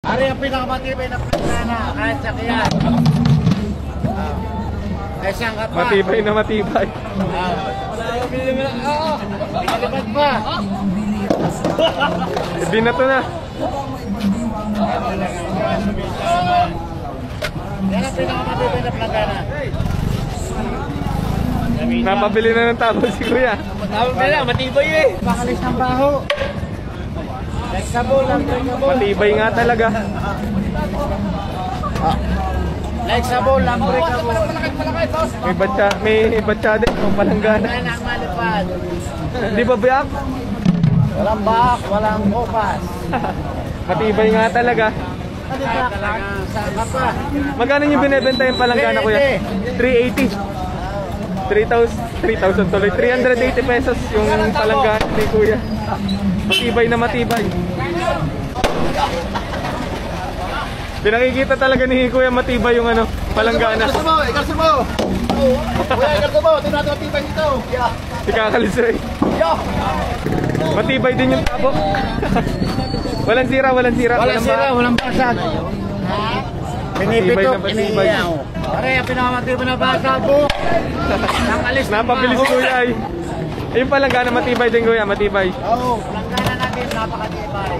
Ari ang pinakamatibay na plantana kahit sa kiyan. Ay siyang ka pa. Matibay na matibay. Pinalipad pa. Binato na. Yan ang pinakamatibay na plantana. Napabili na ng tabo si Kuya. Matawag na, matibay eh. Pakalis ng baho. Flexible lang, flexible. Matibay nga talaga. Flexible lang, flexible. May batsa din. Palanggana. Yan ang malipad. Di ba biyak? Walang bahak, walang kopas. Matibay nga talaga. Saan ka pa? Magkano yung binebenta yung palanggana, Kuya? 380. 3,000 tuloy. 380 pesos yung palanggana ni Kuya. Matibay na matibay. Pinakikita talaga ni Kuya matibay yung ano, palanggana. Ikalso mo! Kuya, ikalso mo! Ito natin matibay dito! Ikakalis rin. Matibay din yung tabo. Walang sira. Walang sira, walang basag. Pinipitok, iniiyaw. Pare, ang pinakamatibay na basag po. Nakalis ng Napabili si Kuya ay. Yung palanggana matibay din, Kuya, matibay. Oo, palanggana natin napakatibay.